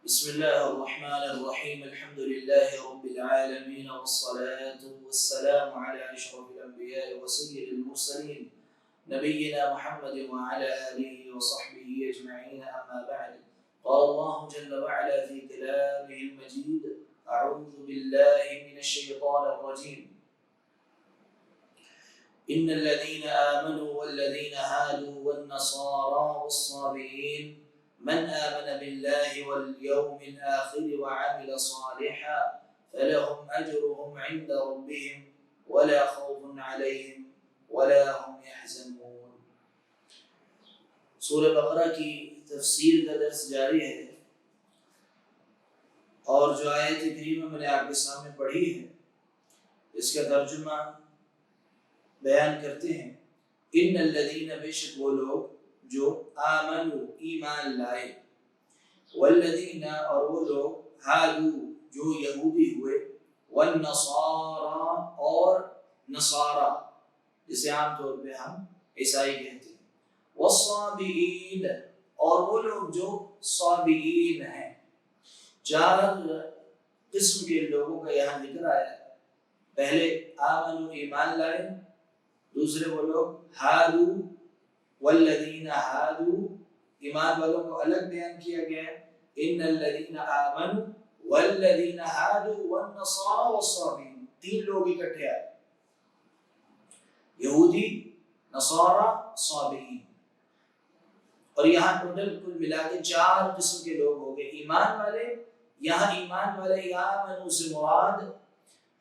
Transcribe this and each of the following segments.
بسم الله الرحمن الرحيم الحمد لله رب العالمين والصلاة والسلام على أشرف الأنبياء وسيد المرسلين نبينا محمد وعلى آله وصحبه أجمعين أما بعد قال الله جل وعلا في كلامه المجيد أعوذ بالله من الشيطان الرجيم إن الذين آمنوا والذين هادوا والنصارى والصابئين من آمن بالله واليوم الآخر وعمل صالحا فلهم أجرهم عند ربهم ولا خوف عليهم ولا هم يحزنون. سورہ بقرہ کی تفسیر کا درس جاری ہے اور جو آیت کریمہ میں نے آپ کے سامنے پڑھی ہے اس کا ترجمہ بیان کرتے ہیں. ان الذین بے شک وہ لوگ جو آمنو ایمان لائے، والذین اور وہ لوگ ہادو جو یہودی ہوئے، والنصارى اور نصارہ جسے عام طور پہ ہم عیسائی کہتے ہیں، والصابئین اور وہ لوگ جو صابئین ہیں. چار قسم کے لوگوں کا یہاں ذکر آیا ہے. پہلے آمنو ایمان لائے، دوسرے وہ لوگ ہادو والذین ہادو ایمان والوں کو الگ بیان کیا گیا ہے. ان الذین آمنوا والذین ہادو والنصارى والصابئین، تین لوگ اکٹھے آئے، یہودی، نصارہ، صابئین. اور یہاں ٹوٹل کل ملا کے چار قسم کے لوگ ہو گئے. ایمان والے، یہاں ایمان والے آمنوا سے مراد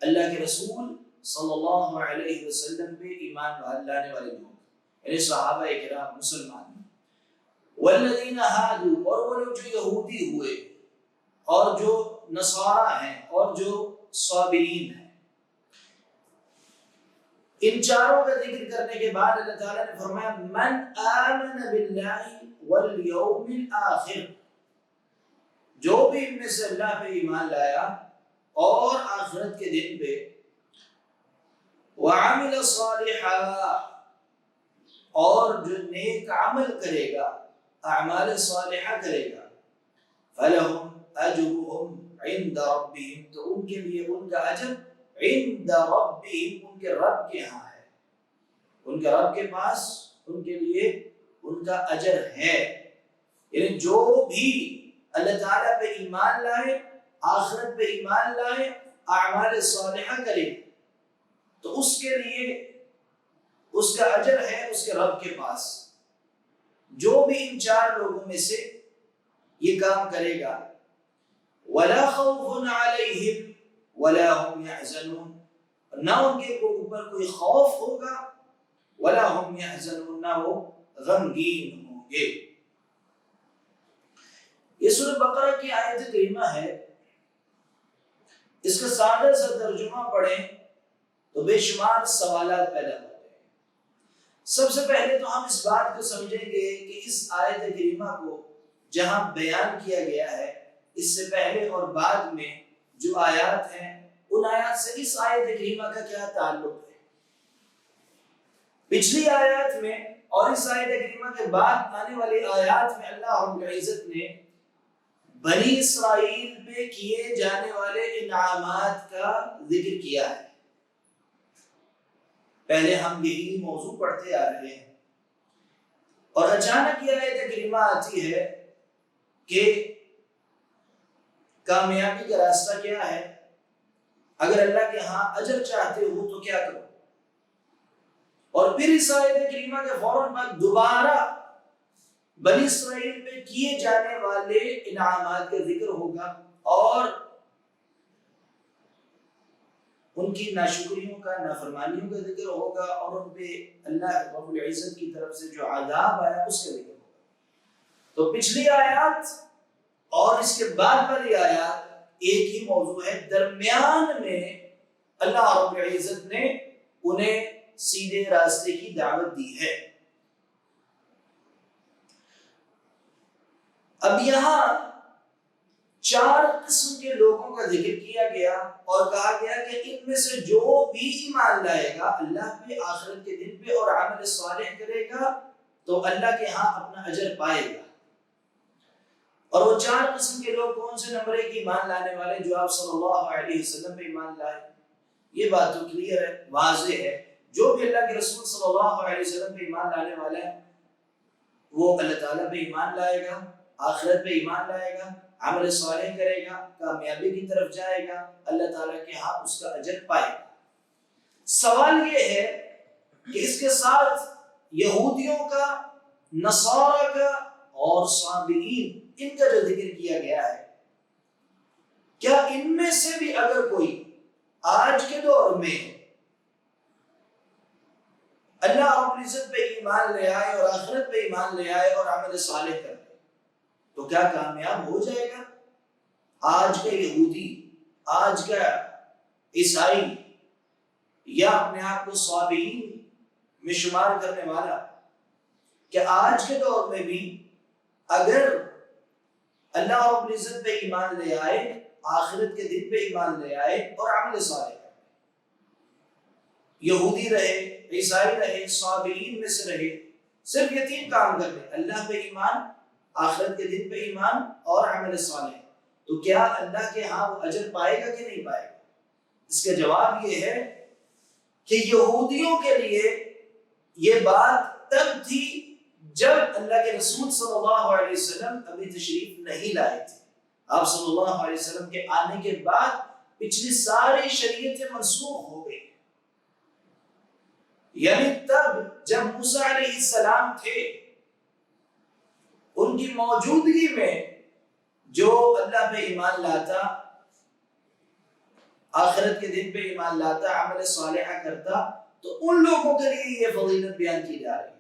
اللہ کے رسول صلی اللہ علیہ وسلم پہ ایمان لانے والے لوگ یعنی صحابہ کرام مسلمان. والذین ہادو اور وہ لوگ جو یہودی ہوئے اور جو نصارہ ہیں اور جو صابئین ہیں. ان چاروں کا ذکر کرنے کے بعد اللہ تعالیٰ نے فرمایا من آمن باللہ والیوم الآخر، جو بھی ان میں سے اللہ پہ ایمان لایا اور آخرت کے دن پہ، وعمل صالحا اور جو نیک عمل کرے گا، اعمال صالحہ کرے گا، فلہم اجرہم عند ربہم تو ان کے لیے ان کا اجر عند ربہم ان کے رب کے ہاں ہے، ان کے رب کے پاس ان کے لیے ان کا اجر ہے. یعنی جو بھی اللہ تعالیٰ پہ ایمان لائے، آخرت پہ ایمان لائے، اعمال صالحہ کرے تو اس کے لیے اس کا اجر ہے اس کے رب کے پاس. جو بھی ان چار لوگوں میں سے یہ کام کرے گا، وَلَا خَوْفٌ عَلَيْهِمْ وَلَا هُمْ يَحْزَنُونَ، نہ ان کے اوپر کوئی خوف ہوگا، وَلَا هُمْ يَحْزَنُونَ نہ وہ غمگین ہوں گے. یہ سورہ بقرہ کی آیت کریمہ ہے. اس کا سادہ سا ترجمہ پڑھیں تو بے شمار سوالات پیدا ہوتے ہیں. سب سے پہلے تو ہم اس بات کو سمجھیں گے کہ اس آیت کریمہ کو جہاں بیان کیا گیا ہے، اس سے پہلے اور بعد میں جو آیات ہیں ان آیات سے اس آیت کریمہ کا کیا تعلق ہے. پچھلی آیات میں اور اس آیت کریمہ کے بعد آنے والی آیات میں اللہ رب العزت نے بنی اسرائیل پہ کیے جانے والے انعامات کا ذکر کیا ہے. پہلے ہم یہی موضوع پڑھتے آ رہے ہیں اور اچانک یہ آیت کریمہ آتی ہے کہ کامیابی کا راستہ کیا ہے، اگر اللہ کے ہاں اجر چاہتے ہو تو کیا کرو. اور پھر اس آیت کریمہ کے فوراً بعد دوبارہ بنی اسرائیل پہ کیے جانے والے انعامات کا ذکر ہوگا اور ان کی ناشکریوں کا، نافرمانیوں کا ذکر ہوگا اور ان پہ اللہ رب العزت کی طرف سے جو عذاب آیا اس کا ذکر ہوگا. تو پچھلی آیات اور اس کے بعد والی آیات ایک ہی موضوع ہے. درمیان میں اللہ رب العزت نے انہیں سیدھے راستے کی دعوت دی ہے. اب یہاں چار قسم کے لوگوں کا ذکر کیا گیا اور کہا گیا کہ ان میں سے جو بھی ایمان لائے گا اللہ پہ، آخرت کے دن پہ اور عمل صالح کرے گا تو اللہ کے ہاں اپنا اجر پائے گا. اور وہ 4 قسم کے لوگ کون سے؟ نمبر 1 ایمان لانے والے جو آپ صلی اللہ علیہ وسلم پہ ایمان لائے. یہ بات تو کلیئر ہے، واضح ہے. جو بھی اللہ کے رسول صلی اللہ علیہ وسلم پہ ایمان لانے والا ہے وہ اللہ تعالیٰ پہ ایمان لائے گا، آخرت پہ ایمان لائے گا، عمل صالح کرے گا، کامیابی کی طرف جائے گا، اللہ تعالیٰ کے ہاں اس کا اجر پائے گا. سوال یہ ہے کہ اس کے ساتھ یہودیوں کا، نصارہ کا اور صابئین ان کا جو ذکر کیا گیا ہے، کیا ان میں سے بھی اگر کوئی آج کے دور میں اللہ رب العزت پہ ایمان لے آئے اور آخرت پہ ایمان لے آئے اور عمل صالح کر دے تو کیا کامیاب ہو جائے گا؟ آج کا یہودی، آج کا عیسائی یا اپنے آپ کو صابئین میں شمار کرنے والا، کہ آج کے دور میں بھی اگر اللہ رب العزت پہ ایمان لے آئے، آخرت کے دن پہ ایمان لے آئے اور عمل صالح کرے، یہودی رہے، عیسائی رہے، صابئین میں سے رہے، صرف یہ 3 کام کر لے، اللہ پہ ایمان، آخرت کے دن پہ ایمان اور عمل صالح، تو کیا اللہ کے ہاں وہ اجر پائے گا کہ نہیں پائے گا؟ اس کا جواب یہ ہے کہ یہودیوں کے لیے یہ بات تب تھی جب اللہ کے رسول صلی اللہ علیہ وسلم ابھی تشریف نہیں لائے تھے. آپ صلی اللہ علیہ وسلم کے آنے کے بعد پچھلی ساری شریعتیں منسوخ ہو گئی. یعنی تب جب موسیٰ علیہ السلام تھے، ان کی موجودگی میں جو اللہ پہ ایمان لاتا، آخرت کے دن پہ ایمان لاتا، عمل صالحہ کرتا، تو ان لوگوں کے لیے یہ فضیلت بیان کی جا رہی ہے.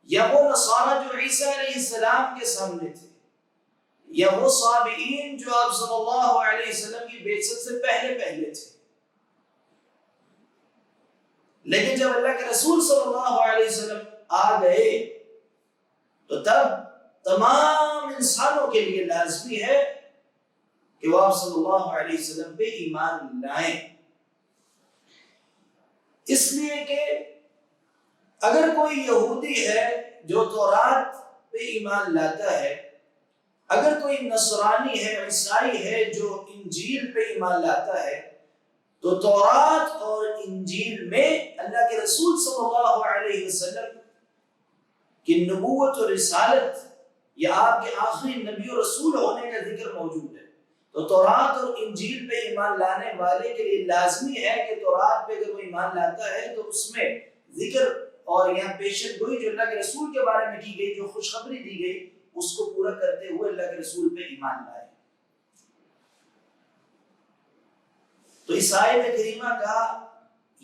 یا وہ نصارہ جو عیسیٰ علیہ السلام کے سامنے تھے، یا وہ صابئین جو آپ صلی اللہ علیہ وسلم کی بعثت سے پہلے تھے. لیکن جب اللہ کے رسول صلی اللہ علیہ وسلم آ گئے تو تب تمام انسانوں کے لیے لازمی ہے کہ وہ آپ صلی اللہ علیہ وسلم پہ ایمان لائیں. اس لیے کہ اگر کوئی یہودی ہے جو تورات پہ ایمان لاتا ہے، اگر کوئی نصرانی ہے، عیسائی ہے جو انجیل پہ ایمان لاتا ہے، تو تورات اور انجیل میں اللہ کے رسول صلی اللہ علیہ وسلم کی نبوت اور رسالت یا آپ کے آخری نبی و رسول ہونے کا ذکر موجود ہے. تو تورات اور انجیل پہ ایمان لانے والے کے لیے لازمی ہے کہ تورات پہ اگر وہ ایمان لاتا ہے تو اس میں ذکر اور یہاں پیشن گوئی جو اللہ کے رسول کے بارے میں کی گئی، جو خوشخبری دی گئی، اس کو پورا کرتے ہوئے اللہ کے رسول پہ ایمان لائے. تو اس آیت کریمہ کا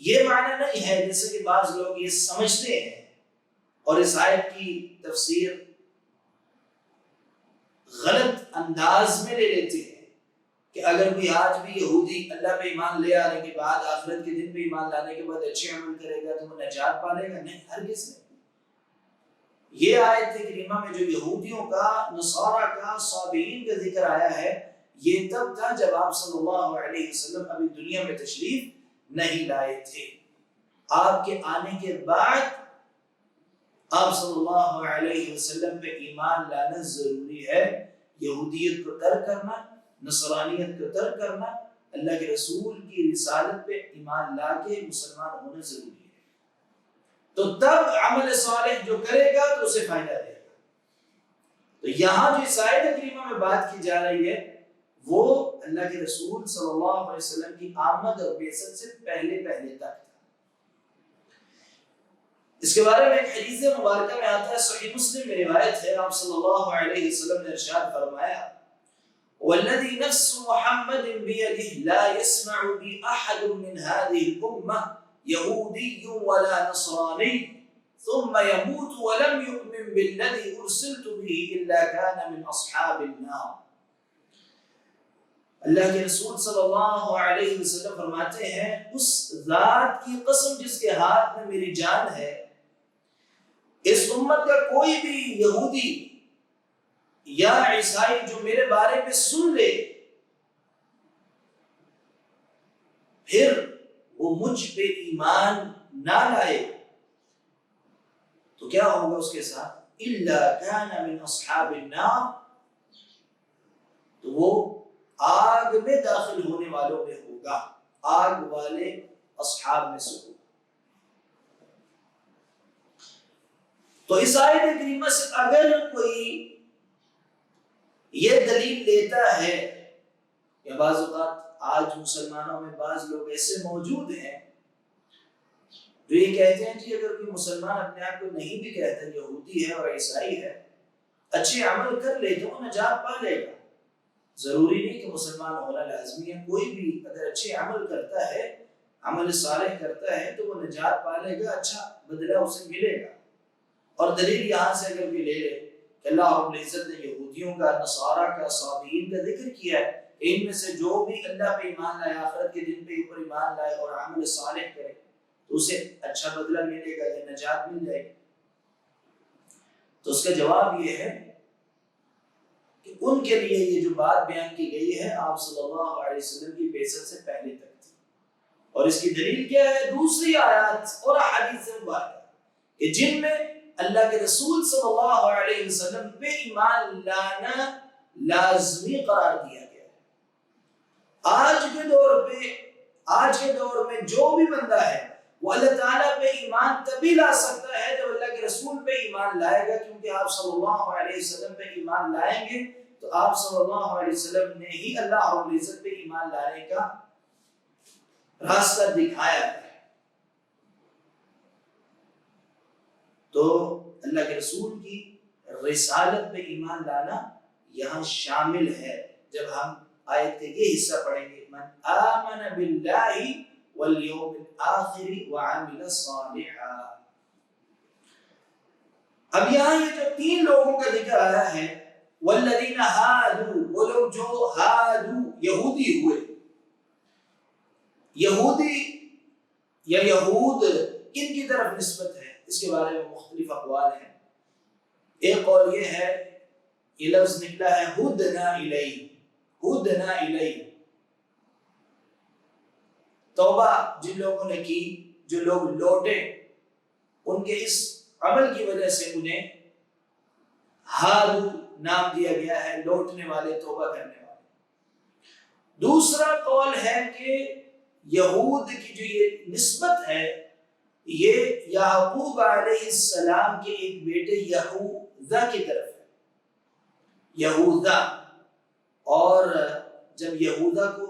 یہ معنی نہیں ہے جیسے کہ بعض لوگ یہ سمجھتے ہیں اور اس آیت کی تفسیر غلط انداز میں لے لیتے ہیں کہ اگر کوئی آج بھی یہودی اللہ پہ ایمان لے آنے کے بعد، آخرت کے دن پہ ایمان لانے کے بعد اچھے عمل کرے گا تو وہ نجات پالے گا. نہیں، ہرگز نہیں. یہ آیت کریمہ میں جو یہودیوں کا، نصارہ کا، صابئین کا ذکر آیا ہے، یہ تب تھا جب آپ صلی اللہ علیہ وسلم ابھی دنیا میں تشریف نہیں لائے تھے. آپ کے آنے کے بعد آپ صلی اللہ علیہ وسلم پہ ایمان لانا ضروری ہے. یہودیت کو ترک کرنا، نصرانیت کو ترک کرنا، اللہ کے رسول کی رسالت پہ ایمان لا کے مسلمان ہونا ضروری ہے. تو تب عمل صالح جو کرے گا تو اسے فائدہ دے گا. تو یہاں جو اس آیت کریمہ میں بات کی جا رہی ہے وہ اللہ کے رسول صلی اللہ علیہ وسلم کی آمد اور بعثت سے پہلے تک تھا. اس کے بارے میں ایک حدیث مبارکہ میں آتا ہے، صحیح مسلم میں روایت ہے، آپ صلی اللہ علیہ وسلم نے ارشاد فرمایا: والذی نفس محمد بیدہ لا يسمع بی احد من هذه الامة یہودی ولا نصرانی ثم يموت ولم يؤمن بالذی ارسلت به الا كان من اصحاب النار. اللہ کے رسول صلی اللہ علیہ وسلم فرماتے ہیں، اس ذات کی قسم جس کے ہاتھ میں میری جان ہے، اس امت کا کوئی بھی یہودی یا عیسائی جو میرے بارے میں سن لے پھر وہ مجھ پہ ایمان نہ لائے تو کیا ہوگا اس کے ساتھ؟ الا كان من اصحاب النار، تو وہ آگ میں داخل ہونے والوں میں ہوگا، آگ والے اصحاب میں سے ہوگا۔ تو اس آیت کریمہ سے اگر کوئی یہ دلیل لیتا ہے، یا بعض اوقات آج مسلمانوں میں بعض لوگ ایسے موجود ہیں جو یہ کہتے ہیں کہ اگر کوئی مسلمان اپنے آپ کو نہیں بھی کہتا یہودی ہے اور عیسائی ہے، اچھے عمل کر لے تو وہ نجات پا لے گا۔ ضروری نہیں کہ مسلمان ہونا لازمی ہے، کوئی بھی اگر اچھے عمل کرتا ہے، عمل صالح کرتا ہے تو وہ نجات پا لے گا، اچھا بدلہ اسے ملے گا۔ اور دلیل یہاں سے اگر بھی لے لے کہ اللہ رب العزت نے یہودیوں کا، نصارہ کا، صابئین کا ذکر کیا ہے کہ ان میں سے جو بھی اللہ پہ ایمان لائے، آخرت کے دن پہ اوپر ایمان لائے اور عمل صالح کرے تو اسے اچھا بدلہ ملے گا یا نجات مل جائے گی۔ تو اس کا جواب یہ ہے کہ ان کے لیے یہ جو بات بیان کی گئی ہے آپ صلی اللہ علیہ وسلم کی بعثت سے پہلے تک تھی، اور اس کی دلیل کیا ہے؟ دوسری آیات اور احادیث مبارکہ کہ جن میں اللہ کے رسول صلی اللہ علیہ وسلم پہ ایمان لانا لازمی قرار دیا گیا ہے۔ آج کے دور میں جو بھی بندہ ہے وہ اللہ تعالیٰ پہ ایمان تبھی لا سکتا ہے جب اللہ کے رسول پہ ایمان لائے گا، کیونکہ آپ صلی اللہ علیہ وسلم پہ ایمان لائیں گے تو آپ صلی اللہ علیہ وسلم نے ہی اللہ رب العزت پہ ایمان لانے کا راستہ دکھایا ہے۔ تو اللہ کے رسول کی رسالت پہ ایمان لانا یہاں شامل ہے۔ جب ہم آیت کے یہ حصہ پڑھیں گے، من آمن باللہ والیوم الآخر وعمل صالحا، اب یہاں یہ جو تین لوگوں کا ذکر آیا ہے، والذین ہادو، وہ لوگ جو ہادو یہودی ہوئے، یہودی یا یہود کن کی طرف نسبت ہے اس کے بارے میں مختلف اقوال ہیں۔ ایک قول یہ ہے، یہ لفظ نکلا ہے ہدنا الیہ، ہدنا الیہ، توبہ جن لوگوں نے کی، جو لوگ لوٹے، ان کے اس عمل کی وجہ سے انہیں ہادو نام دیا گیا ہے، لوٹنے والے، توبہ کرنے والے۔ دوسرا قول ہے کہ یہود کی جو یہ نسبت ہے یہ یعقوب علیہ السلام کے ایک بیٹے یہوذا کی طرف ہے، یہوذا، اور جب یہوذا کو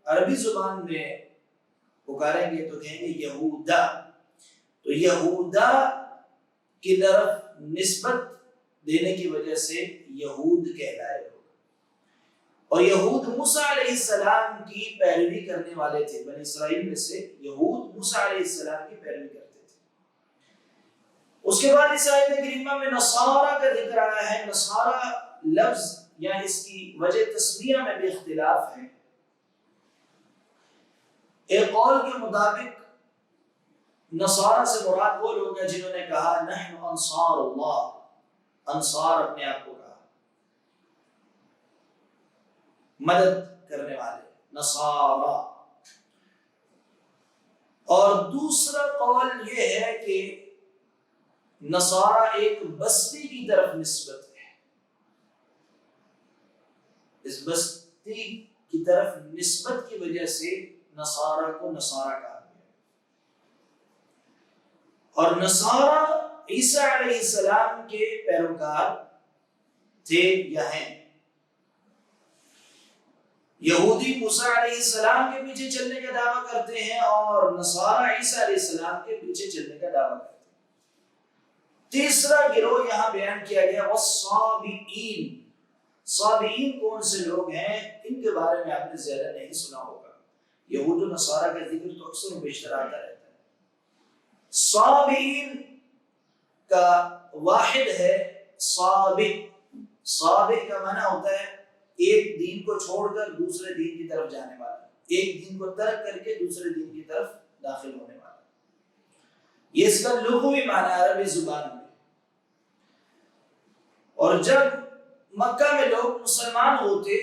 عربی زبان میں پکاریں گے تو کہیں گے یہودا، تو یہودا کی طرف نسبت دینے کی وجہ سے یہود کہلائے لوگ۔ اور یہود موسیٰ علیہ السلام کی پیروی کرنے والے تھے، بنی اسرائیل میں سے یہود موسیٰ علیہ السلام کی پیروی کرتے تھے۔ اس کے بعد اس آیت کریمہ میں نصارہ کا ذکر آیا ہے۔ نصارہ لفظ یا اس کی وجہ تسمیہ میں بھی اختلاف ہے۔ ایک قول کے مطابق نصارہ سے مراد وہ لوگ ہیں جنہوں نے کہا نحن انصار اللہ، انصار اپنے آپ کو کہا، مدد کرنے والے، نصارہ۔ اور دوسرا قول یہ ہے کہ نصارہ ایک بستی کی طرف نسبت ہے، اس بستی کی طرف نسبت کی وجہ سے نصارہ کو نصارہ کہا گیا۔ اور نصارہ عیسیٰ علیہ السلام کے پیروکار تھے یا ہیں۔ یہودی موسیٰ علیہ السلام کے پیچھے چلنے کا دعویٰ کرتے ہیں اور نصارہ عیسیٰ علیہ السلام کے پیچھے چلنے کا دعویٰ کرتے ہیں۔ تیسرا گروہ یہاں بیان کیا گیا والصابئین۔ صابئین کون سے لوگ ہیں؟ ان کے بارے میں آپ نے زیادہ نہیں سنا ہوگا، یہود و نصارہ کا ذکر تو اکثر و بیشتر آتا رہتا ہے۔ صابئین کا واحد ہے صابئ، صابئ کا معنی ہوتا ہے ایک دین کو چھوڑ کر دوسرے دین کی طرف جانے والا، ایک دین کو ترک کر کے دوسرے دین کی طرف داخل ہونے والا، یہ اس کا لغوی معنی عربی زبان میں۔ اور جب مکہ میں لوگ مسلمان ہوتے،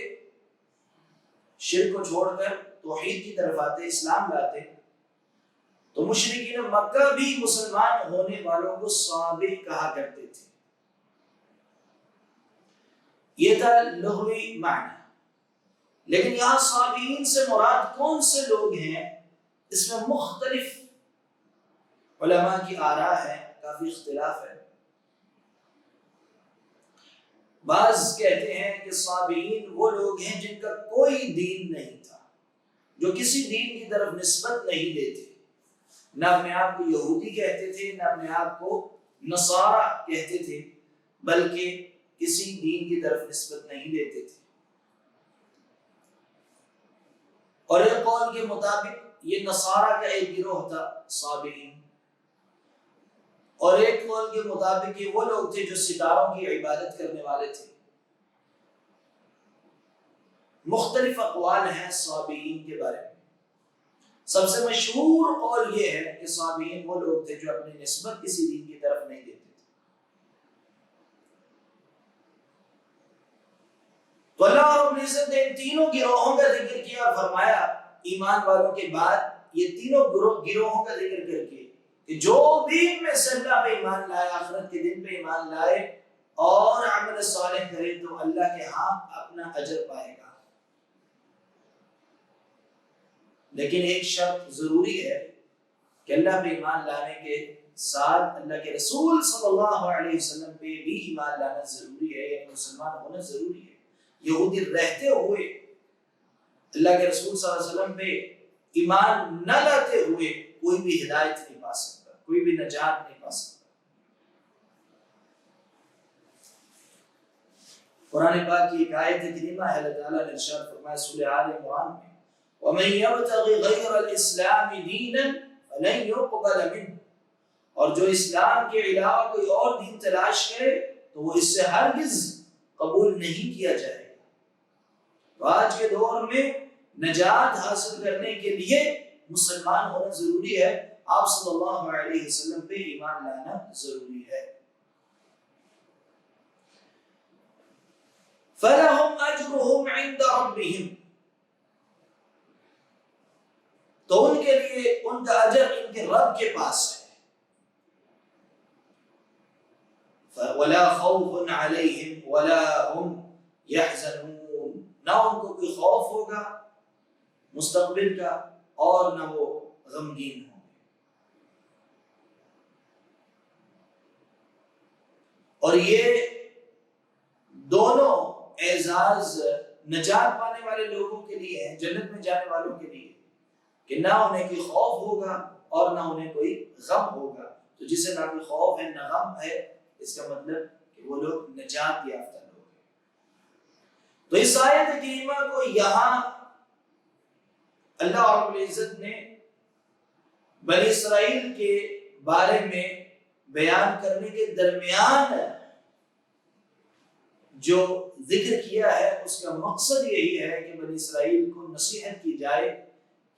شرک کو چھوڑ کر توحید کی طرف آتے، اسلام لاتے، تو مشرکین مکہ بھی مسلمان ہونے والوں کو صابئ کہا کرتے تھے۔ یہ تھا لغوی معنی۔ لیکن یہاں صابرین سے مراد کون سے لوگ ہیں، اس میں مختلف علماء کی آراء ہے، کافی اختلاف ہے۔ بعض کہتے ہیں کہ صابرین وہ لوگ ہیں جن کا کوئی دین نہیں تھا، جو کسی دین کی طرف نسبت نہیں دیتے، نہ اپنے آپ کو یہودی کہتے تھے، نہ اپنے آپ کو نصارہ کہتے تھے، بلکہ کسی دین کی طرف نسبت نہیں دیتے تھے۔ اور ایک قول کے مطابق یہ نصارہ کا ایک گروہ تھا صابرین، اور ایک قول کے مطابق یہ وہ لوگ تھے جو ستاروں کی عبادت کرنے والے تھے۔ مختلف اقوال ہیں صابرین کے بارے میں۔ سب سے مشہور قول یہ ہے کہ صابرین وہ لوگ تھے جو اپنی نسبت کسی دین کی طرف نہیں دیتے تھے۔ تو اللہ رب العزت نے ان تینوں گروہوں کا ذکر کیا اور فرمایا ایمان والوں کے بعد یہ تینوں گروہوں کا ذکر کر کے کہ جو بھی ان میں سے اللہ پہ ایمان لائے، آخرت کے دن پہ ایمان لائے اور عمل صالح کرے تو اللہ کے ہاں اپنا اجر پائے گا۔ لیکن ایک شرط ضروری ہے کہ اللہ پہ ایمان لانے کے ساتھ اللہ کے رسول صلی اللہ علیہ وسلم پہ بھی ایمان لانا ضروری ہے، یعنی مسلمان ہونا ضروری ہے۔ یہودی رہتے ہوئے اللہ کے رسول صلی اللہ علیہ وسلم پہ ایمان نہ لاتے ہوئے کوئی بھی ہدایت نہیں پا سکتا، کوئی بھی نجات نہیں پا سکتا۔ قرآن پاک کی ایک آیت کریمہ ہے، اللہ تعالیٰ نے ارشاد فرمایا سورہ آل عمران میں وَمَن يَبْتَغِ غَيْرَ الْإِسْلَامِ دِينًا فَلَن يُقْبَلَ مِنْهُ، اور جو اسلام کے علاوہ کوئی اور دین تلاش کرے تو وہ اس سے ہرگز قبول نہیں کیا جائے گا۔ تو آج کے دور میں نجات حاصل کرنے کے لیے مسلمان ہونا ضروری ہے، آپ صلی اللہ علیہ وسلم پہ ایمان لانا ضروری ہے۔ فَلَهُمْ أَجْرُهُمْ عِنْدَ رَبِّهِمْ، تو ان کے لیے ان کا اجر ان کے رب کے پاس ہے۔ وَلَا خَوْفٌ عَلَيْهِمْ وَلَا هُمْ يَحْزَنُونَ، نہ ان کو کوئی خوف ہوگا مستقبل کا اور نہ وہ غمگین ہوں گے۔ اور یہ دونوں اعزاز نجات پانے والے لوگوں کے لیے ہیں، جنت میں جانے والوں کے لیے، کہ نہ انہیں کوئی خوف ہوگا اور نہ انہیں کوئی غم ہوگا۔ تو جسے نہ کوئی خوف ہے نہ غم ہے، اس کا مطلب کہ وہ لوگ نجات یافتہ لوگ ہیں۔ تو اس آیت کریمہ کو یہاں اللہ رب العزت نے بنی اسرائیل کے بارے میں بیان کرنے کے درمیان جو ذکر کیا ہے اس کا مقصد یہی ہے کہ بنی اسرائیل کو نصیحت کی جائے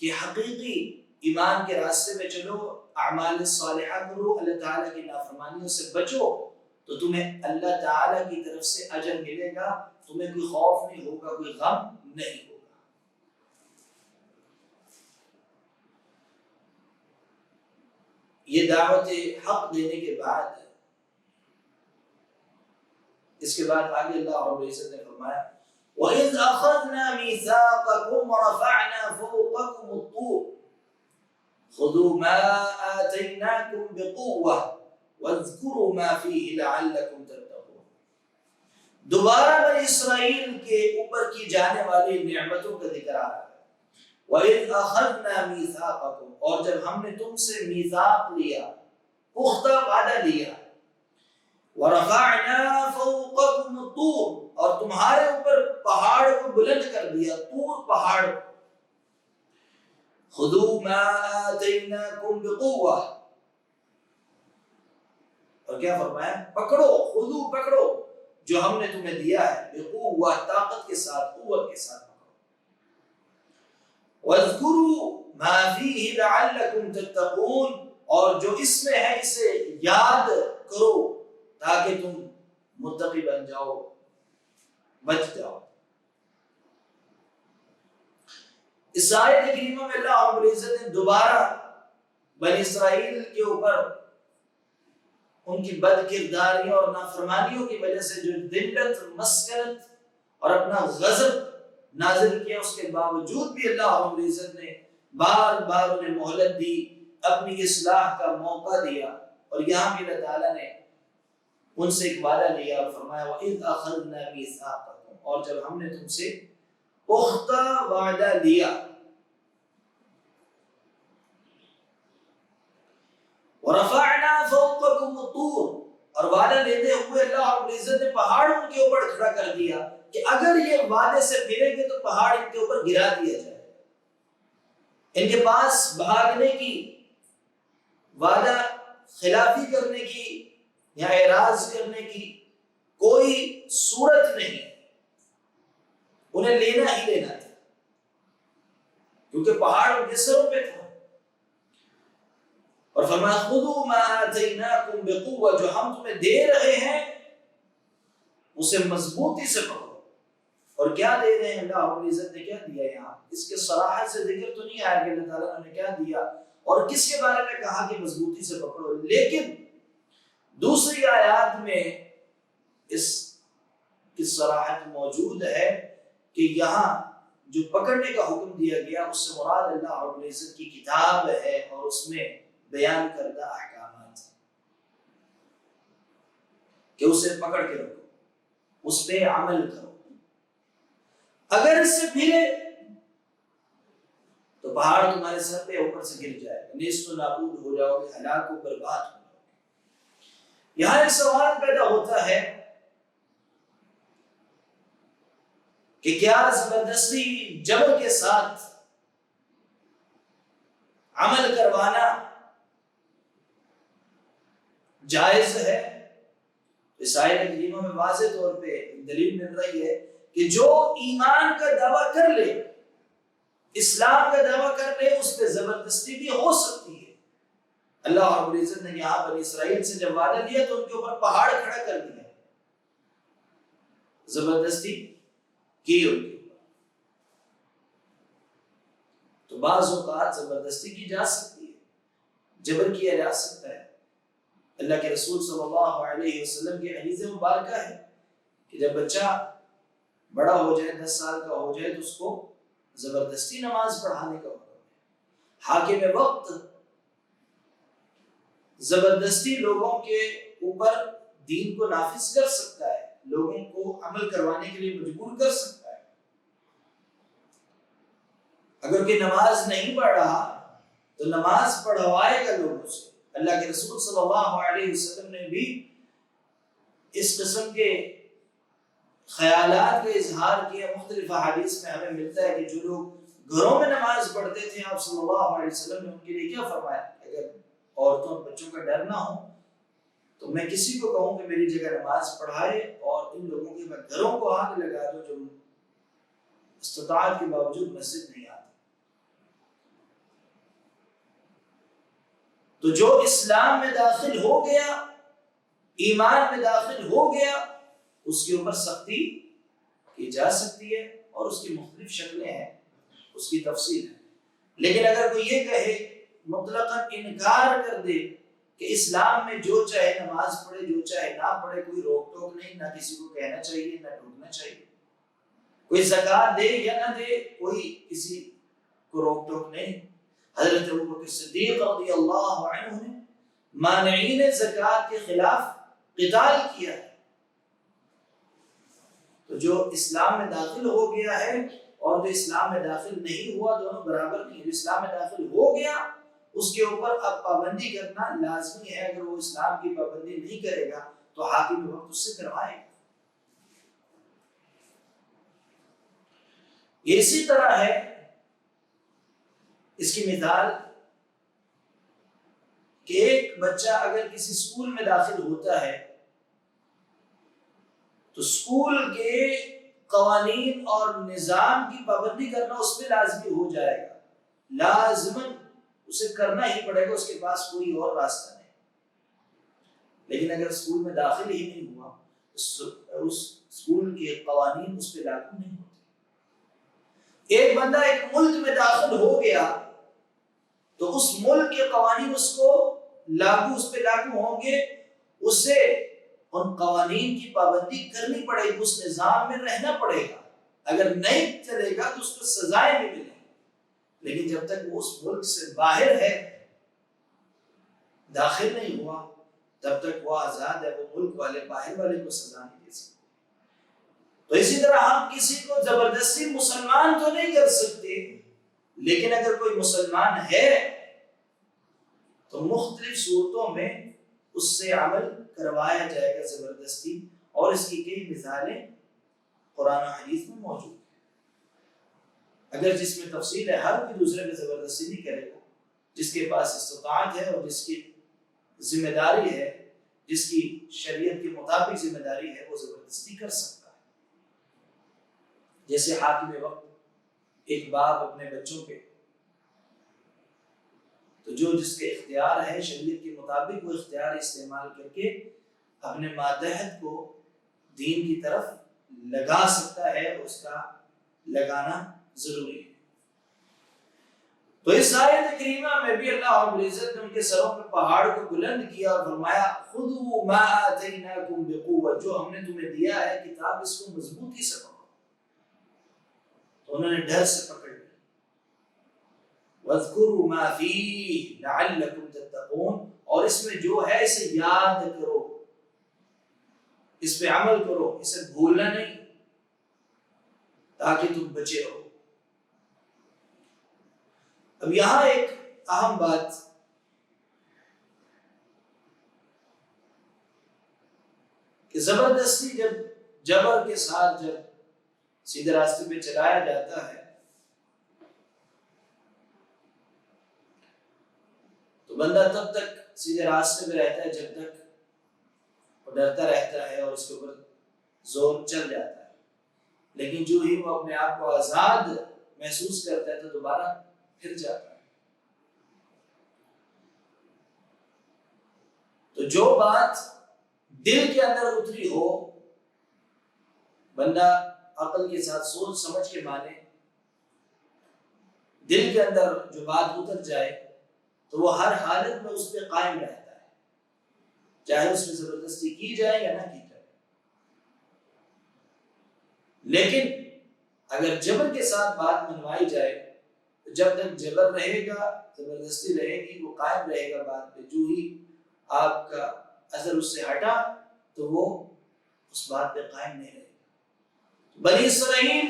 کہ حقیقی ایمان کے راستے میں چلو، اعمال صالحہ کرو، اللہ تعالیٰ کی نافرمانیوں سے بچو، تو تمہیں اللہ تعالیٰ کی طرف سے اجر ملے گا، تمہیں کوئی خوف نہیں ہوگا، کوئی غم نہیں ہوگا۔ یہ دعوت حق دینے کے بعد اس کے بعد آگے اللہ رب العزت نے فرمایا وَإِذْ أَخَذْنَا مِيثَاقَكُمْ وَرَفَعْنَا فَوْقَكُمُ الطُّورَ خُذُوا مَا آتَيْنَاكُمْ بِقُوَّةٍ وَاذْكُرُوا مَا فِيهِ لَعَلَّكُمْ تَتَّقُونَ۔ دوبارہ بنی اسرائیل کے اوپر کی جانے والی نعمتوں کا ذکر آ رہا ہے۔ وَإِذْ أَخَذْنَا مِيثَاقَكُمْ، اور جب ہم نے تم سے میثاق لیا، پختہ وعدہ لیا، وَرَفَعْنَا فَوْقَكُمُ الطُّورَ، اور تمہارے اوپر پہاڑ کو بلند کر دیا، طور پہاڑ۔ خُذُوا مَا آتَيْنَاكُمْ بِقُوَّةٍ، اور کیا فرمایا؟ پکڑو، خُذُوا پکڑو جو ہم نے تمہیں دیا ہے، بِقُوَّةٍ طاقت کے ساتھ، قوت کے ساتھ پکڑو۔ وَاذْكُرُوا مَا فِيهِ لَعَلَّكُمْ تَتَّقُونَ، اور جو اس میں ہے اسے یاد کرو تاکہ تم متقی بن جاؤ، بچ جاؤ۔ اس آیت کریمہ میں اللہ رب العزت نے دوبارہ بنی اسرائیل کے اوپر ان کی بد کرداریوں اور نافرمانیوں کی وجہ سے جو ذلت، مسکنت اور اپنا غضب نازل کیا، اس کے باوجود بھی اللہ رب العزت نے بار بار انہیں مہلت دی، اپنی اصلاح کا موقع دیا. اور یہاں بھی اللہ تعالیٰ نے ان سے ایک وعدہ لیا اور فرمایا وَإِذْ أَخَذْنَا مِيثَاقَكُمْ، اور جب ہم نے تم سے پختہ وعدہ لیا. وَرَفَعْنَا فَوْقَكُمُ الطُّورَ، اور وعدہ لیتے ہوئے اللہ رب العزت نے پہاڑ ان کے اوپر کھڑا کر دیا کہ اگر یہ وعدے سے پھریں گے تو پہاڑ ان کے اوپر گرا دیا جائے. ان کے پاس بھاگنے کی، وعدہ خلافی کرنے کی یا اعراض کرنے کی کوئی صورت نہیں، انہیں لینا ہی لینا تھا کیونکہ پہاڑ ان کے سروں پہ تھا. اور فرمایا خذوا ما آتیناکم بقوہ، جو ہم تمہیں دے رہے ہیں اسے مضبوطی سے پکڑو. اور کیا دے رہے ہیں؟ اللہ رب العزت نے کیا دیا؟ یہاں اس کے صراحت سے ذکر تو نہیں آیا کہ اللہ تعالیٰ نے کیا دیا اور کس کے بارے میں کہا کہ مضبوطی سے پکڑو، لیکن دوسری آیات میں اس کی صراحت موجود ہے کہ یہاں جو پکڑنے کا حکم دیا گیا اس سے مراد اللہ رب العزت کی کتاب ہے اور اس میں بیان کردہ احکامات ہیں کہ اسے پکڑ کے رکھو، اس پہ عمل کرو. اگر اس سے پھرے تو پہاڑ تمہارے سر پہ اوپر سے گر جائے گا، نیست و نابود ہو جاؤ گے، ہلاک و برباد ہو جاؤ گے. یہاں ایک سوال پیدا ہوتا ہے کہ کیا زبردستی جبر کے ساتھ عمل کروانا جائز ہے؟ اس آیت کریمہ میں واضح طور پہ دلیل مل رہی ہے کہ جو ایمان کا دعویٰ کر لے، اسلام کا دعویٰ کر لے، اس پہ زبردستی بھی ہو سکتی ہے. اللہ رب العزت نے یہاں بنی اسرائیل سے جب وعدہ لیا تو ان کے اوپر پہاڑ کھڑا کر دیا، زبردستی کی ان کے اوپر. تو بعض اوقات زبردستی کی جا سکتی ہے، جبر کیا جا سکتا ہے. اللہ کے رسول صلی اللہ علیہ وسلم کی حدیث مبارکہ ہے کہ جب بچہ بڑا ہو جائے، 10 سال کا ہو جائے، تو اس کو زبردستی نماز پڑھانے کا حکم ہے. حاکم وقت زبردستی لوگوں کے اوپر دین کو نافذ کر سکتا ہے، لوگوں کو عمل کروانے کے لیے مجبور کر سکتا ہے. اگر کوئی نماز نہیں پڑھ رہا تو نماز پڑھوائے گا لوگوں سے. اللہ کے رسول صلی اللہ علیہ وسلم نے بھی اس قسم کے خیالات کا اظہار کیا. مختلف احادیث میں ہمیں ملتا ہے کہ جو لوگ گھروں میں نماز پڑھتے تھے، آپ صلی اللہ علیہ وسلم نے ان کے لیے کیا فرمایا؟ اگر عورتوں اور بچوں کا ڈر نہ ہو تو میں کسی کو کہوں کہ میری جگہ نماز پڑھائے اور ان لوگوں کے میں گھروں کو آگ لگا دوں جو استطاعت کے باوجود مسجد نہیں آتے. تو جو اسلام میں داخل ہو گیا، ایمان میں داخل ہو گیا، اس کے اوپر سختی کی جا سکتی ہے اور اس کی مختلف شکلیں ہیں، اس کی تفصیل ہے. لیکن اگر کوئی یہ کہے، مطلقاً انکار کر دے کہ اسلام میں جو چاہے نماز پڑھے، جو چاہے نہ پڑھے، کوئی روک ٹوک نہیں، نہ کسی کو کہنا چاہیے نہ ٹوکنا چاہیے، کوئی زکوٰۃ دے یا نہ دے، کوئی کسی کو روک ٹوک نہیں. حضرت ابوبکر صدیق رضی اللہ عنہ نے مانعین زکوٰۃ کے خلاف قتال کیا ہے. تو جو اسلام میں داخل ہو گیا ہے اور جو اسلام میں داخل نہیں ہوا، دونوں برابر نہیں. جو اسلام میں داخل ہو گیا اس کے اوپر اب پابندی کرنا لازمی ہے. اگر وہ اسلام کی پابندی نہیں کرے گا تو حاکم وقت اس سے کروائے گا. یہ اسی طرح ہے، اس کی مثال کہ ایک بچہ اگر کسی اسکول میں داخل ہوتا ہے تو اسکول کے قوانین اور نظام کی پابندی کرنا اس پہ لازمی ہو جائے گا. لازماً اسے کرنا ہی پڑے گا، اس کے پاس کوئی اور راستہ نہیں. لیکن اگر اسکول میں داخل ہی نہیں ہوا، اس اسکول کے قوانین اس پہ لاگو نہیں ہوتے. ایک بندہ ایک ملک میں داخل ہو گیا تو اس ملک کے قوانین اس پہ لاگو ہوں گے، اسے ان قوانین کی پابندی کرنی پڑے گی، اس نظام میں رہنا پڑے گا. اگر نہیں چلے گا تو اس کو سزائیں بھی ملیں، لیکن جب تک وہ اس ملک سے باہر ہے، داخل نہیں ہوا، تب تک وہ آزاد ہے، وہ ملک والے باہر والے کو سزا نہیں دے سکتے۔ تو اسی طرح ہم کسی کو زبردستی مسلمان تو نہیں کر سکتے، لیکن اگر کوئی مسلمان ہے تو مختلف صورتوں میں اس سے عمل کروایا جائے گا زبردستی، اور اس کی کئی مثالیں قرآن و حدیث میں موجود ہیں۔ اگر جس میں تفصیل ہے، ہر کوئی دوسرے پہ زبردستی نہیں کرے گا، جس کے پاس استطاعت ہے اور جس کی ذمہ داری ہے، جس کی شریعت کے مطابق ذمہ داری ہے، وہ زبردستی کر سکتا ہے۔ جیسے حاکم وقت ایک باپ اپنے بچوں پہ، تو جو جس کے اختیار ہے شریعت کے مطابق وہ اختیار استعمال کر کے اپنے ماتحت کو دین کی طرف لگا سکتا ہے، اور اس کا لگانا ضروری ہے۔ تو اس آیت کریمہ میں بھی اللہ رب العزت نے ان کے سروں پہ پہاڑ کو بلند کیا اور فرمایا خذوا ما آتیناکم بقوۃ، جو ہم نے تمہیں دیا ہے کتاب، اس کو مضبوطی سے پکڑو۔ تو انہوں نے ڈر سے پکڑ لی۔ وَاذْكُرُوا مَا فِيهِ لَعَلَّكُمْ تَتَّقُونَ، اور اس میں جو ہے اسے یاد کرو، اس پہ عمل کرو، اسے بھولنا نہیں، تاکہ تم بچے رہو۔ اب یہاں ایک اہم بات کہ زبردستی جب جبر کے ساتھ جب سیدھے راستے پہ چلایا جاتا ہے تو بندہ تب تک سیدھے راستے پہ رہتا ہے جب تک وہ ڈرتا رہتا ہے اور اس کے اوپر زور چل جاتا ہے، لیکن جو ہی وہ اپنے آپ کو آزاد محسوس کرتا ہے تو دوبارہ پھر جاتا ہے۔ تو جو بات دل کے اندر اتری ہو، بندہ عقل کے ساتھ سوچ سمجھ کے مانے، دل کے اندر جو بات اتر جائے تو وہ ہر حالت میں اس پہ قائم رہتا ہے، چاہے اس میں زبردستی کی جائے یا نہ کی جائے۔ لیکن اگر جبر کے ساتھ بات منوائی جائے تو جب تک جبر رہے گا، زبردستی رہے گی، وہ قائم رہے گا بات پہ، جو ہی آپ کا اثر اس سے ہٹا تو وہ اس بات پہ قائم نہیں رہے گا۔ بنی اسرائیل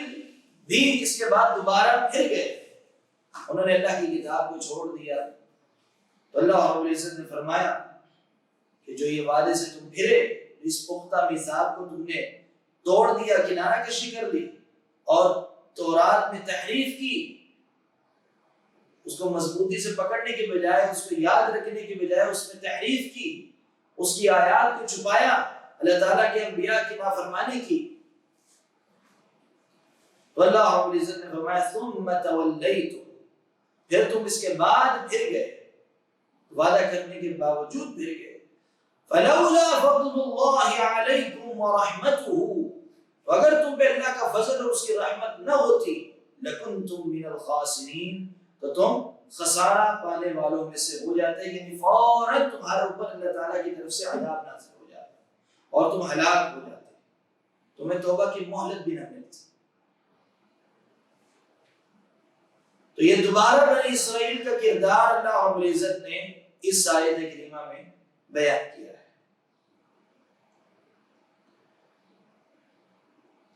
بھی اس کے بعد دوبارہ پھر گئے، انہوں نے اللہ کی کتاب کو چھوڑ دیا، تو اللہ رب العزت نے فرمایا کہ جو یہ وعدے سے تم پھرے، اس پختہ میثاق کو تم نے توڑ دیا، کنارہ کشی کر دی، اور تورات میں تحریف کی، اس کو مضبوطی سے پکڑنے کے بجائے، اس کو یاد رکھنے کے بجائے اس میں تحریف کی، اس کی آیات کو چھپایا، اللہ تعالیٰ کے انبیاء کی نافرمانی کی، تو اللہ رب العزت نے فرمایا ثم تولیتم، پھر تم اس کے بعد پھر گئے، وعدہ کرنے کے باوجود پھر گئے۔ فلولا فضل اللہ علیکم ورحمتہ، اگر تم پہ اللہ کا فضل اور اس کی رحمت نہ ہوتی، لکنتم من الخاسرین، تو تم خسارہ پانے والوں میں سے ہو جاتے، یعنی فوراً تمہارے اوپر اللہ تعالیٰ کی طرف سے عذاب نازل ہو جاتا اور تم ہلاک ہو جاتے، تمہیں توبہ کی مہلت بھی نہ ملتی۔ تو یہ دوبارہ بنی اسرائیل کا کردار اللہ رب العزت نے اس آیت کریمہ میں بیان کیا ہے۔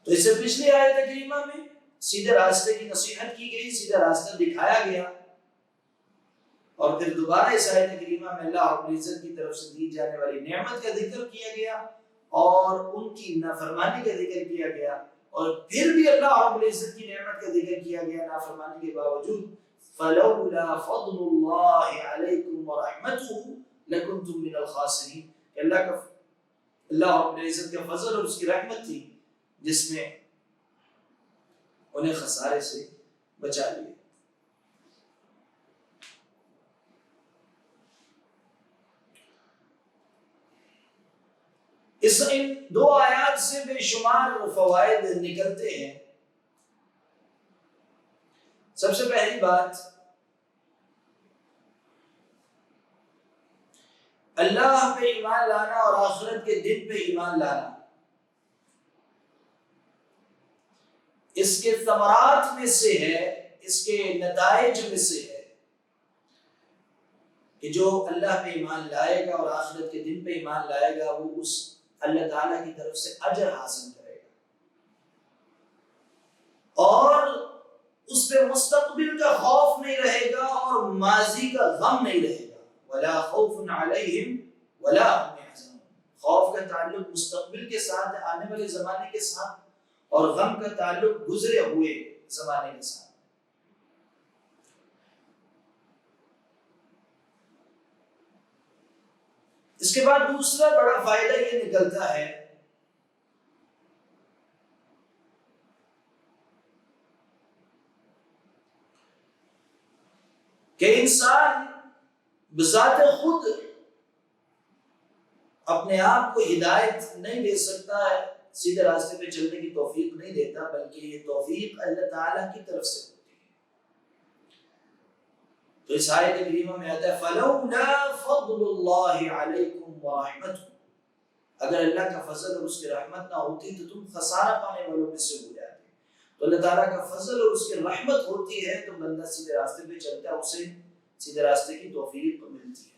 تو اس سے پچھلی آیت کریمہ میں سیدھے راستے کی نصیحت کی گئی، سیدھا راستہ دکھایا گیا، اور پھر دوبارہ اس آیت کریمہ میں اللہ رب العزت کی طرف سے دی جانے والی نعمت کا ذکر کیا گیا اور ان کی نافرمانی کا ذکر کیا گیا، اور پھر بھی اللہ رب العزت کی نعمت کا ذکر کیا گیا نافرمانی کے باوجود۔ فلولا فضل اللہ علیکم ورحمتہ لکنتم من الخاسرین، اللہ رب العزت کا فضل اور اس کی رحمت تھی جس نے انہیں خسارے سے بچا لیا۔ ان دو آیات سے بے شمار فوائد نکلتے ہیں۔ سب سے پہلی بات، اللہ پہ ایمان لانا اور آخرت کے دن پہ ایمان لانا اس کے ثمرات میں سے ہے، اس کے نتائج میں سے ہے کہ جو اللہ پہ ایمان لائے گا اور آخرت کے دن پہ ایمان لائے گا وہ اس اللہ تعالیٰ کی طرف سے اجر حاصل کرے گا، اور اس پہ مستقبل کا خوف نہیں رہے گا اور ماضی کا غم نہیں رہے گا۔ وَلَا خَوْفٌ عَلَيْهِمْ وَلَا هُمْ يَحْزَنُونَ۔ خوف کا تعلق مستقبل کے ساتھ، آنے والے زمانے کے ساتھ، اور غم کا تعلق گزرے ہوئے زمانے کے ساتھ۔ اس کے بعد دوسرا بڑا فائدہ یہ نکلتا ہے کہ انسان بذات خود اپنے آپ کو ہدایت نہیں دے سکتا ہے، سیدھے راستے پہ چلنے کی توفیق نہیں دیتا، بلکہ یہ توفیق اللہ تعالیٰ کی طرف سے ہوتی ہے۔ تو اس آیت کریمہ میں آتا ہے فَلَوْلَا فَضْلُ اللَّهِ عَلَيْكُمْ وَرَحْمَتُهُ، اگر اللہ کا فضل اور اس کی رحمت نہ ہوتی تو تم خسارہ پانے والوں میں سے ہو جاتے۔ تو اللہ تعالیٰ کا فضل اور اس کی رحمت ہوتی ہے تو بندہ سیدھے راستے پہ چلتا ہے، اسے سیدھے راستے کی توفیق ملتی ہے۔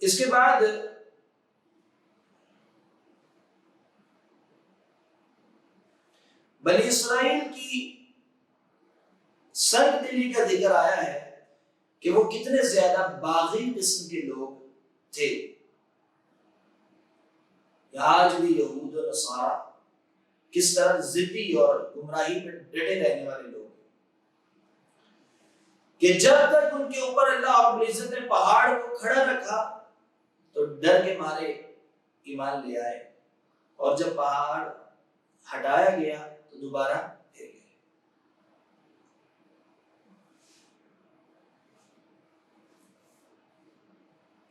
اس کے بعد بنی اسرائیل کی سنگ دلی کا ذکر آیا ہے کہ وہ کتنے زیادہ باغی قسم کے لوگ تھے۔ آج بھی یہود و نصارہ کس طرح ضدی اور گمراہی میں ڈٹے رہنے والے لوگ ہیں کہ جب تک ان کے اوپر اللہ رب العزت نے پہاڑ کو کھڑا رکھا تو ڈر کے مارے ایمان لے آئے، اور جب پہاڑ ہٹایا گیا تو دوبارہ پھر گئے۔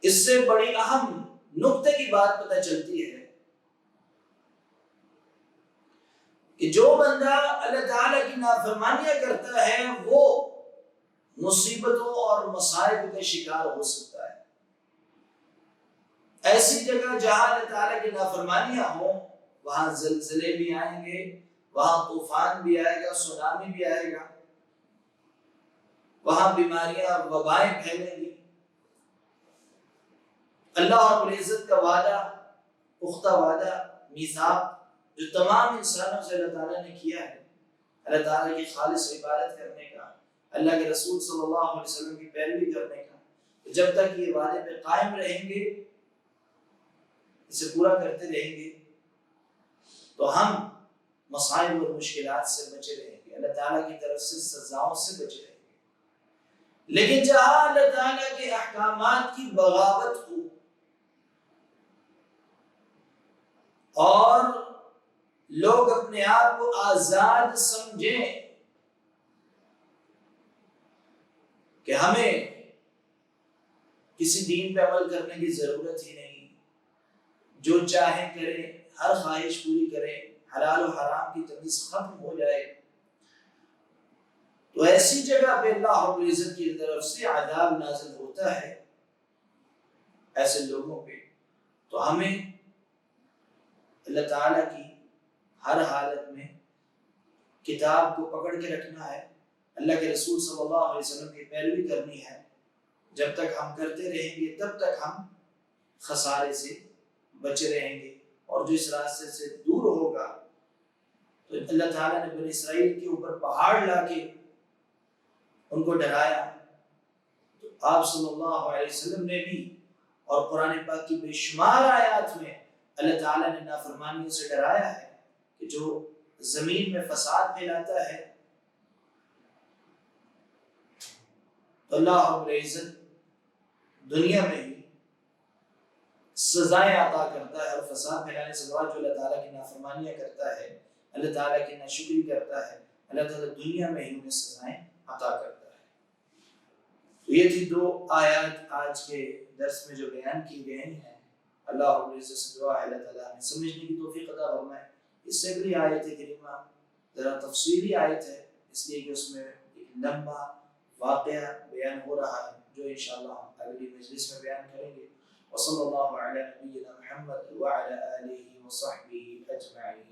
اس سے بڑی اہم نقطے کی بات پتہ چلتی ہے کہ جو بندہ اللہ تعالیٰ کی نافرمانیاں کرتا ہے وہ مصیبتوں اور مصائب کا شکار ہو سکتا ہے۔ ایسی جگہ جہاں اللہ تعالیٰ کی نافرمانیاں ہوں وہاں زلزلے بھی آئیں گے، وہاں طوفان بھی آئے گا، سونامی بھی آئے گا، وہاں بیماریاں وبائیں پھیلیں گی۔ اللہ رب العزت کا وعدہ، پختہ وعدہ، میثاق جو تمام انسانوں سے اللہ تعالیٰ نے کیا ہے، اللہ تعالیٰ کی خالص عبادت کرنے کا، اللہ کے رسول صلی اللہ علیہ وسلم کی پیروی کرنے کا، جب تک یہ وعدے پہ قائم رہیں گے، اسے پورا کرتے رہیں گے تو ہم مصائب اور مشکلات سے بچے رہیں گے، اللہ تعالیٰ کی طرف سے سزاؤں سے بچے رہیں گے۔ لیکن جہاں اللہ تعالیٰ کے احکامات کی بغاوت ہو اور لوگ اپنے آپ کو آزاد سمجھیں کہ ہمیں کسی دین پہ عمل کرنے کی ضرورت ہی نہیں، جو چاہیں کریں، ہر خواہش پوری کریں، حلال و حرام کی تمیز ختم ہو جائے، تو ایسی جگہ پہ اللہ رب العزت کی طرف سے عذاب نازل ہوتا ہے ایسے لوگوں پہ۔ تو ہمیں اللہ تعالیٰ کی ہر حالت میں کتاب کو پکڑ کے رکھنا ہے، اللہ کے رسول صلی اللہ علیہ وسلم کی پیروی کرنی ہے۔ جب تک ہم کرتے رہیں گے تب تک ہم خسارے سے بچے رہیں گے، اور جو اس راستے سے دور ہوگا تو اللہ تعالیٰ نے بنی اسرائیل کے اوپر پہاڑ لا کے ان کو ڈرایا، تو آپ صلی اللہ علیہ وسلم نے بھی اور قرآن پاک کی بے شمار آیات میں اللہ تعالیٰ نے نافرمانیوں سے ڈرایا ہے کہ جو زمین میں فساد پھیلاتا ہے تو اللہ رب العزت دنیا میں ہی سزائیں عطا کرتا ہے، اور فساد پھیلانے سے بعد جو اللہ تعالیٰ کی نافرمانیاں کرتا ہے، اللہ تعالیٰ کی ناشکری کرتا ہے، اللہ تعالیٰ دنیا میں ہی انہیں سزائیں عطا کرتا ہے۔ تو یہ تھی دو آیات آج کے درس میں جو بیان کی گئی ہیں۔ اللہ رب العزت سے دعا ہے اللہ تعالیٰ ہمیں سمجھنے کی توفیق عطا فرمائے۔ اس سے اگلی آیت کریمہ ذرا تفصیلی آیت ہے، اس لیے کہ اس میں ایک لمبا واقعہ بیان ہو رہا ہے جو انشاءاللہ ہم اگلی میں مجلس میں بیان کریں گے۔ وصلی اللہ علی نبینا محمد وعلی آلہ وصحبہ اجمعین۔